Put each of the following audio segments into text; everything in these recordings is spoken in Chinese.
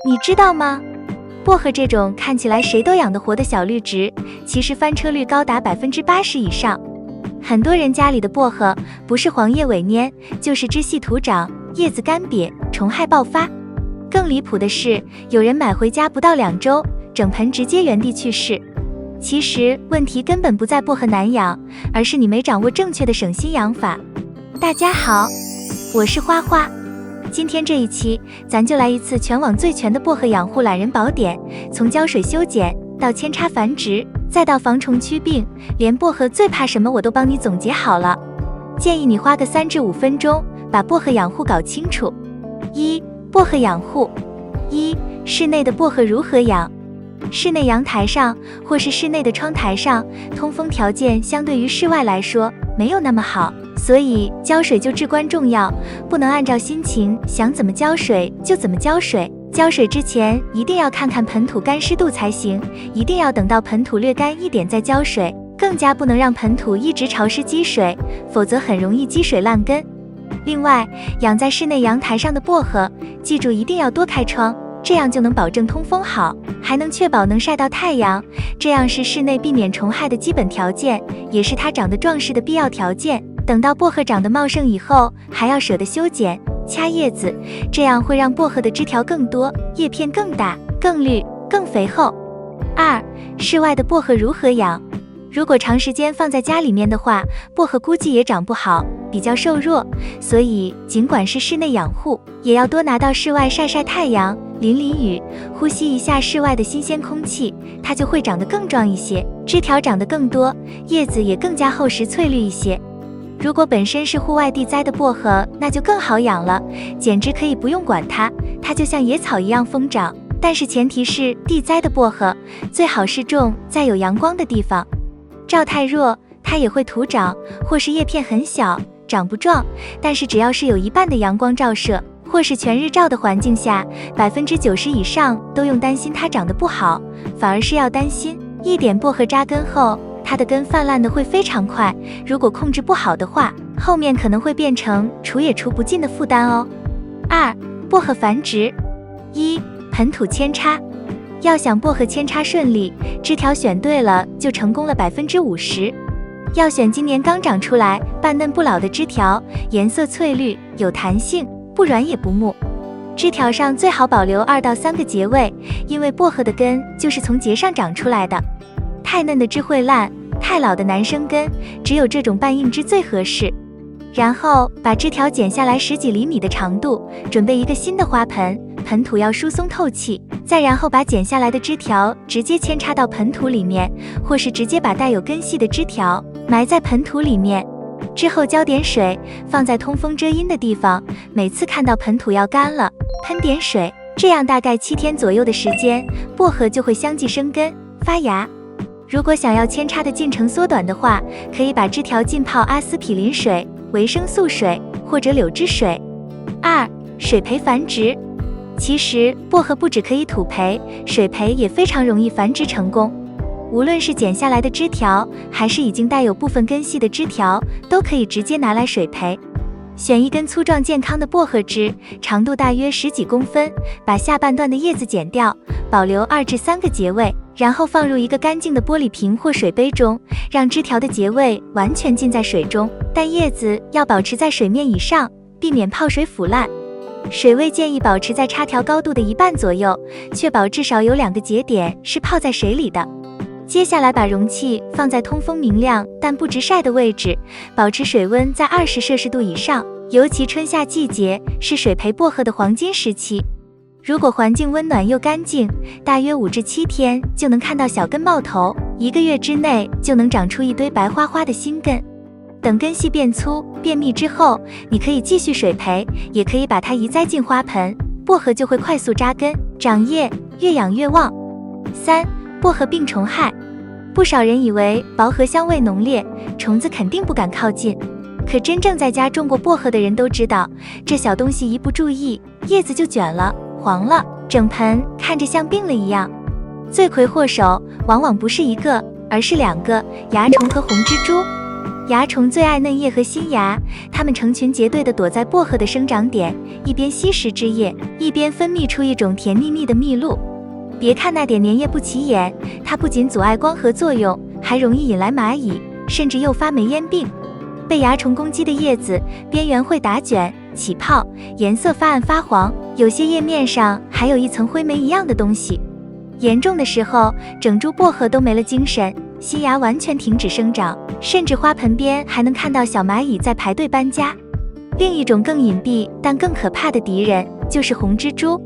你知道吗？薄荷这种看起来谁都养得活的小绿植，其实翻车率高达80%以上。很多人家里的薄荷不是黄叶萎蔫，就是枝细土长，叶子干瘪，虫害爆发。更离谱的是，有人买回家不到2周，整盆直接原地去世。其实问题根本不在薄荷难养，而是你没掌握正确的省心养法。大家好，我是花花。今天这一期，咱就来一次全网最全的薄荷养护懒人宝典，从浇水修剪到扦插繁殖，再到防虫驱病，连薄荷最怕什么我都帮你总结好了。建议你花个3至5分钟，把薄荷养护搞清楚。1、薄荷养护。1、室内的薄荷如何养？室内阳台上或是室内的窗台上，通风条件相对于室外来说没有那么好，所以浇水就至关重要，不能按照心情想怎么浇水就怎么浇水。浇水之前一定要看看盆土干湿度才行，一定要等到盆土略干一点再浇水，更加不能让盆土一直潮湿积水，否则很容易积水烂根。另外，养在室内阳台上的薄荷，记住一定要多开窗，这样就能保证通风好，还能确保能晒到太阳，这样是室内避免虫害的基本条件，也是它长得壮实的必要条件。等到薄荷长得茂盛以后，还要舍得修剪、掐叶子，这样会让薄荷的枝条更多，叶片更大、更绿、更肥厚。2、室外的薄荷如何养？如果长时间放在家里面的话，薄荷估计也长不好，比较瘦弱，所以尽管是室内养护，也要多拿到室外晒晒太阳，淋淋雨，呼吸一下室外的新鲜空气，它就会长得更壮一些，枝条长得更多，叶子也更加厚实翠绿一些。如果本身是户外地栽的薄荷，那就更好养了，简直可以不用管它，它就像野草一样疯长。但是前提是地栽的薄荷最好是种在有阳光的地方，照太弱它也会徒长，或是叶片很小长不壮，但是只要是有一半的阳光照射，或是全日照的环境下，90%以上都用担心它长得不好，反而是要担心一点薄荷扎根后，它的根泛滥的会非常快，如果控制不好的话，后面可能会变成除也除不尽的负担哦。2、薄荷繁殖。1、盆土扦插。要想薄荷扦插顺利，枝条选对了就成功了50%。要选今年刚长出来、半嫩不老的枝条，颜色翠绿，有弹性，不软也不木。枝条上最好保留2到3个节位，因为薄荷的根就是从节上长出来的。太嫩的枝会烂，太老的难生根，只有这种半硬枝最合适。然后把枝条剪下来10几厘米的长度，准备一个新的花盆，盆土要疏松透气，再然后把剪下来的枝条直接扦插到盆土里面，或是直接把带有根系的枝条埋在盆土里面。之后浇点水，放在通风遮阴的地方，每次看到盆土要干了，喷点水，这样大概7天左右的时间，薄荷就会相继生根发芽。如果想要扦插的进程缩短的话，可以把枝条浸泡阿司匹林水、维生素水或者柳枝水。2、水培繁殖。其实薄荷不只可以土培，水培也非常容易繁殖成功。无论是剪下来的枝条，还是已经带有部分根系的枝条，都可以直接拿来水培。选一根粗壮健康的薄荷枝，长度大约10几公分，把下半段的叶子剪掉，保留2至3个节位，然后放入一个干净的玻璃瓶或水杯中，让枝条的节位完全浸在水中，但叶子要保持在水面以上，避免泡水腐烂。水位建议保持在插条高度的1半左右，确保至少有2个节点是泡在水里的。接下来把容器放在通风明亮但不直晒的位置，保持水温在20摄氏度以上，尤其春夏季节是水培薄荷的黄金时期。如果环境温暖又干净，大约5至7天就能看到小根冒头，1个月之内就能长出一堆白花花的新根。等根系变粗变密之后，你可以继续水培，也可以把它移栽进花盆，薄荷就会快速扎根长叶，越养越旺。3、薄荷病虫害。不少人以为薄荷香味浓烈，虫子肯定不敢靠近，可真正在家种过薄荷的人都知道，这小东西一不注意，叶子就卷了、黄了，整盆看着像病了一样。罪魁祸首往往不是1个，而是2个，蚜虫和红蜘蛛。蚜虫最爱嫩叶和新芽，它们成群结队地躲在薄荷的生长点，一边吸食汁液，一边分泌出一种甜腻腻的蜜露。别看那点粘液不起眼，它不仅阻碍光合作用，还容易引来蚂蚁，甚至诱发霉烟病。被蚜虫攻击的叶子边缘会打卷、起泡，颜色发暗发黄，有些叶面上还有一层灰霉一样的东西。严重的时候，整株薄荷都没了精神，新芽完全停止生长，甚至花盆边还能看到小蚂蚁在排队搬家。另一种更隐蔽但更可怕的敌人就是红蜘蛛。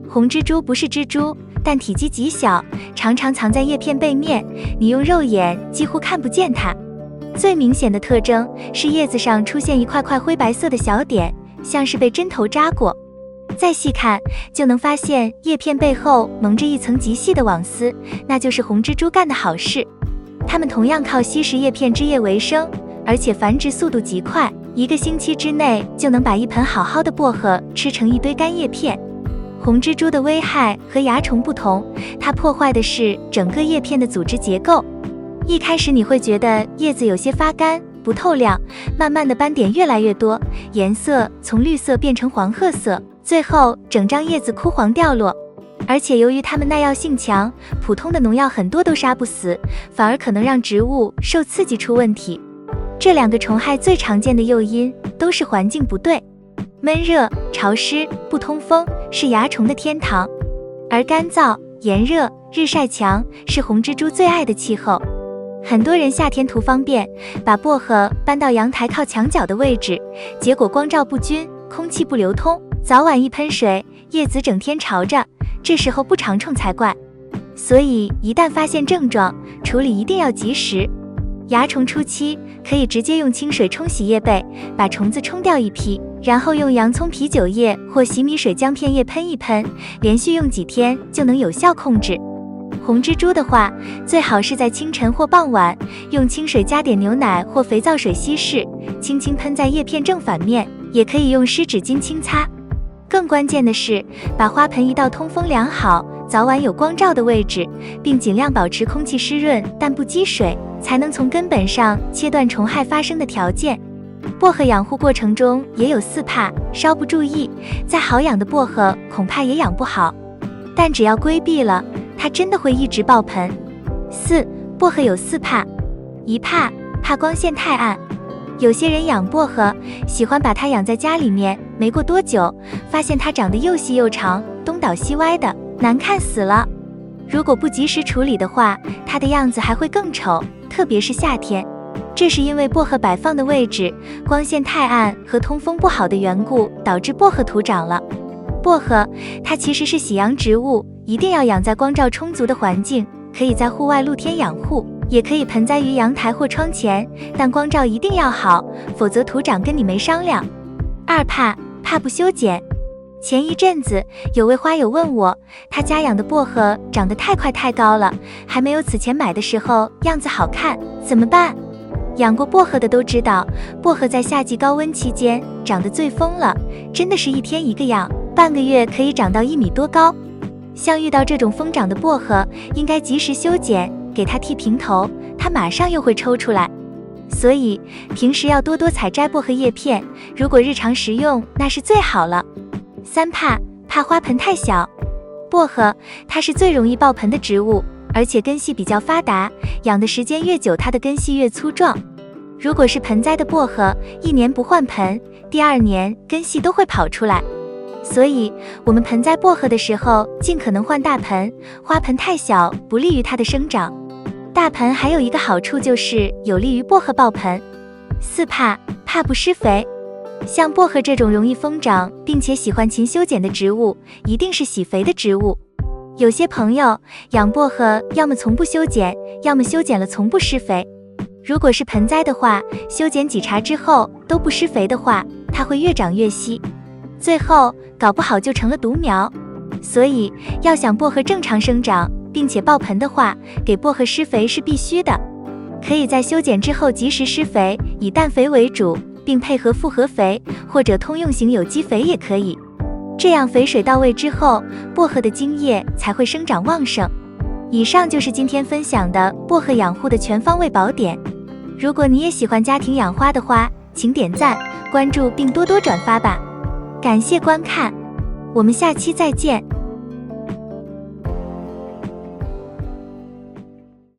红蜘蛛不是蜘蛛，但体积极小，常常藏在叶片背面，你用肉眼几乎看不见它。最明显的特征是叶子上出现一块块灰白色的小点，像是被针头扎过。再细看，就能发现叶片背后蒙着一层极细的网丝，那就是红蜘蛛干的好事。它们同样靠吸食叶片汁液为生，而且繁殖速度极快，1个星期之内就能把一盆好好的薄荷吃成一堆干叶片。红蜘蛛的危害和蚜虫不同，它破坏的是整个叶片的组织结构。一开始你会觉得叶子有些发干不透亮，慢慢的斑点越来越多，颜色从绿色变成黄褐色，最后整张叶子枯黄掉落。而且由于它们耐药性强，普通的农药很多都杀不死，反而可能让植物受刺激出问题。这2个虫害最常见的诱因都是环境不对。闷热、潮湿、不通风是蚜虫的天堂，而干燥、炎热、日晒强是红蜘蛛最爱的气候。很多人夏天图方便，把薄荷搬到阳台靠墙角的位置，结果光照不均，空气不流通，早晚一喷水，叶子整天朝着，这时候不长虫才怪。所以一旦发现症状，处理一定要及时。蚜虫初期可以直接用清水冲洗叶背，把虫子冲掉一批，然后用洋葱啤酒液或洗米水将片叶喷一喷，连续用几天就能有效控制。红蜘蛛的话，最好是在清晨或傍晚，用清水加点牛奶或肥皂水稀释，轻轻喷在叶片正反面，也可以用湿纸巾轻擦。更关键的是，把花盆移到通风良好、早晚有光照的位置，并尽量保持空气湿润但不积水，才能从根本上切断虫害发生的条件。薄荷养护过程中也有4怕，稍不注意，再好养的薄荷恐怕也养不好。但只要规避了，它真的会一直爆盆。4. 薄荷有4怕。1怕，怕光线太暗。有些人养薄荷，喜欢把它养在家里面，没过多久，发现它长得又细又长，东倒西歪的，难看死了。如果不及时处理的话，它的样子还会更丑，特别是夏天。这是因为薄荷摆放的位置、光线太暗和通风不好的缘故，导致薄荷徒长了。薄荷它其实是喜阳植物，一定要养在光照充足的环境，可以在户外露天养护，也可以盆栽于阳台或窗前，但光照一定要好，否则徒长跟你没商量。2怕，怕不修剪。前一阵子有位花友问我，他家养的薄荷长得太快太高了，还没有此前买的时候样子好看，怎么办？养过薄荷的都知道，薄荷在夏季高温期间长得最疯了，真的是一天一个样，半个月可以长到1米多高。像遇到这种疯长的薄荷，应该及时修剪，给它剃平头，它马上又会抽出来。所以平时要多多采摘薄荷叶片，如果日常食用那是最好了。3怕，怕花盆太小。薄荷它是最容易爆盆的植物，而且根系比较发达，养的时间越久，它的根系越粗壮。如果是盆栽的薄荷，1年不换盆，第2年根系都会跑出来。所以我们盆栽薄荷的时候，尽可能换大盆，花盆太小不利于它的生长。大盆还有一个好处就是有利于薄荷爆盆。4怕，怕不施肥。像薄荷这种容易疯长并且喜欢勤修剪的植物，一定是喜肥的植物。有些朋友养薄荷，要么从不修剪，要么修剪了从不施肥。如果是盆栽的话，修剪几茬之后都不施肥的话，它会越长越稀，最后搞不好就成了独苗。所以要想薄荷正常生长并且爆盆的话，给薄荷施肥是必须的。可以在修剪之后及时施肥，以氮肥为主，并配合复合肥或者通用型有机肥也可以。这样肥水到位之后，薄荷的茎叶才会生长旺盛。以上就是今天分享的薄荷养护的全方位宝典。如果你也喜欢家庭养花的话，请点赞、关注并多多转发吧。感谢观看，我们下期再见。